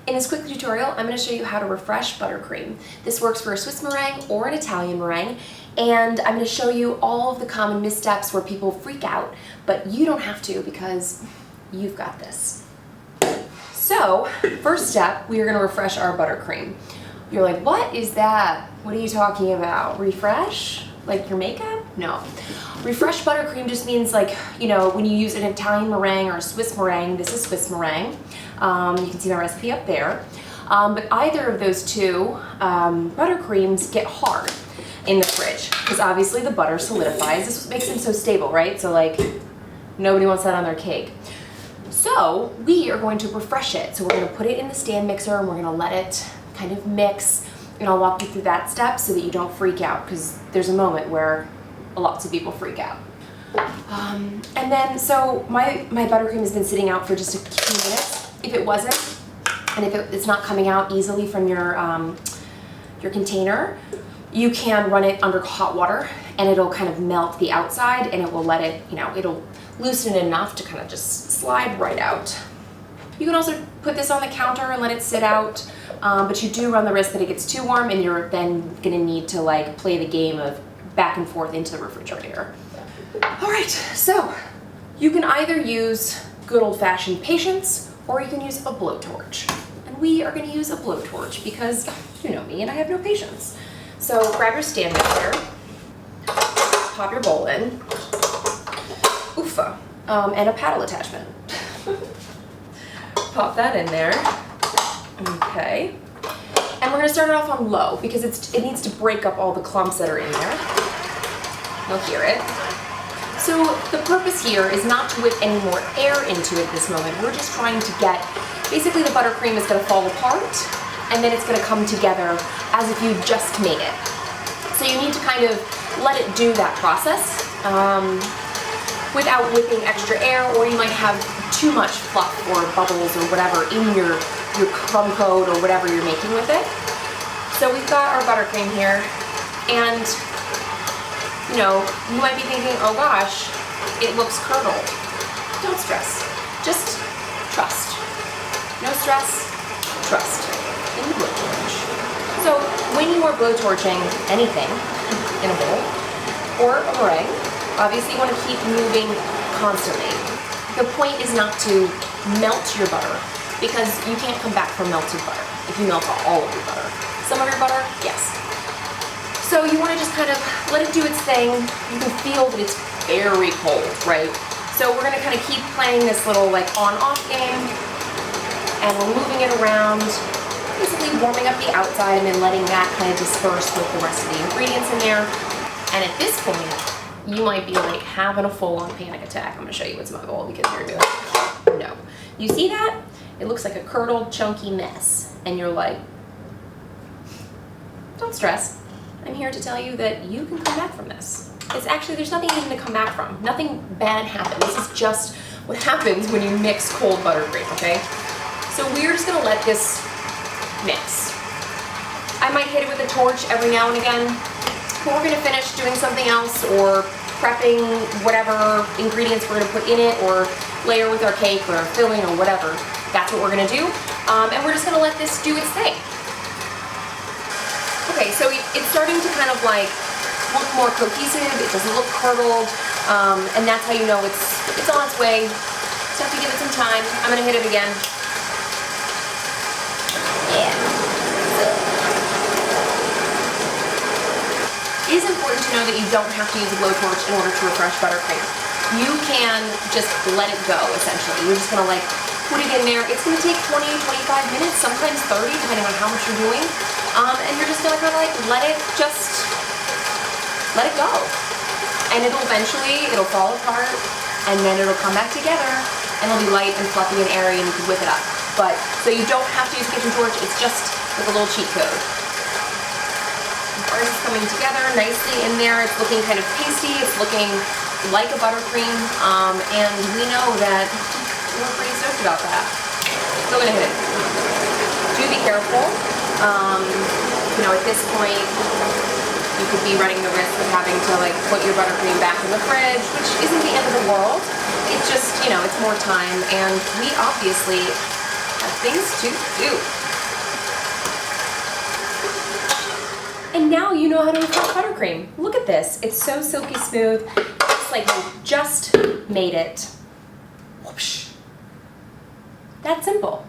In this quick tutorial, I'm going to show you how to refresh buttercream. This works for a Swiss meringue or an Italian meringue, and I'm going to show you all of the common missteps where people freak out, but you don't have to because you've got this. So, first step, we are going to refresh our buttercream. You're like, what is that? What are you talking about? Refresh? Like your makeup? No. Refresh buttercream just means, like, you know, when you use an Italian meringue or a Swiss meringue, this is Swiss meringue. You can see my recipe up there. But either of those two buttercreams get hard in the fridge because obviously the butter solidifies. This is what makes them so stable, right? So like, nobody wants that on their cake. So we are going to refresh it. So we're going to put it in the stand mixer and we're going to let it kind of mix. And I'll walk you through that step so that you don't freak out, because there's a moment where lots of people freak out. And then, so my buttercream has been sitting out for just a few minutes. If it wasn't, and if it's not coming out easily from your container, you can run it under hot water and it'll kind of melt the outside and it will let it, you know, it'll loosen it enough to kind of just slide right out. You can also put this on the counter and let it sit out, but you do run the risk that it gets too warm and you're then gonna need to like play the game of back and forth into the refrigerator. All right, so you can either use good old-fashioned patience or you can use a blowtorch. And we are gonna use a blowtorch because you know me and I have no patience. So grab your stand mixer, pop your bowl in, oofa, and a paddle attachment. Pop that in there. Okay. And we're gonna start it off on low because it needs to break up all the clumps that are in there. You'll hear it. So the purpose here is not to whip any more air into it this moment. We're just trying to get, basically the buttercream is gonna fall apart and then it's gonna come together as if you just made it. So you need to kind of let it do that process without whipping extra air, or you might have too much fluff or bubbles or whatever in your crumb coat or whatever you're making with it. So we've got our buttercream here, and you know, you might be thinking, oh gosh, it looks curdled. Don't stress, just trust. No stress, trust in the blowtorch. So when you are blowtorching anything in a bowl or a meringue, obviously you want to keep moving constantly. The point is not to melt your butter because you can't come back from melted butter if you melt all of your butter. Some of your butter, yes. So you want to just kind of let it do its thing. You can feel that it's very cold, right? So we're going to kind of keep playing this little like on-off game, and we're moving it around, basically warming up the outside and then letting that kind of disperse with the rest of the ingredients in there. And at this point, you might be like having a full-on panic attack. I'm going to show you what's in my bowl because you're going to be like, no. You see that? It looks like a curdled, chunky mess. And you're like, don't stress. I'm here to tell you that you can come back from this. It's actually, there's nothing even to come back from. Nothing bad happened. This is just what happens when you mix cold buttercream, okay? So we're just going to let this mix. I might hit it with a torch every now and again. We're going to finish doing something else or prepping whatever ingredients we're going to put in it or layer with our cake or filling or whatever. That's what we're going to do. And we're just going to let this do its thing. Okay, so it's starting to kind of like look more cohesive. It doesn't look curdled. And that's how you know it's on its way. Just have to give it some time. I'm going to hit it again. Yeah. It is important to know that you don't have to use a blowtorch in order to refresh buttercream. You can just let it go, essentially. You're just gonna like put it in there. It's gonna take 20, 25 minutes, sometimes 30, depending on how much you're doing. And you're just gonna kind of like let it go. And it'll fall apart, and then it'll come back together, and it'll be light and fluffy and airy, and you can whip it up. But, so you don't have to use a kitchen torch, it's just like a little cheat code. Ours is coming together nicely in there. It's looking kind of pasty. It's looking like a buttercream, and we know that we're pretty stoked about that. Still gonna hit it. Do be careful. You know, at this point, you could be running the risk of having to like put your buttercream back in the fridge, which isn't the end of the world. It's just, you know, it's more time, and we obviously have things to do. And now you know how to refresh buttercream. Look at this. It's so silky smooth. It's like you just made it. Whoosh. That simple.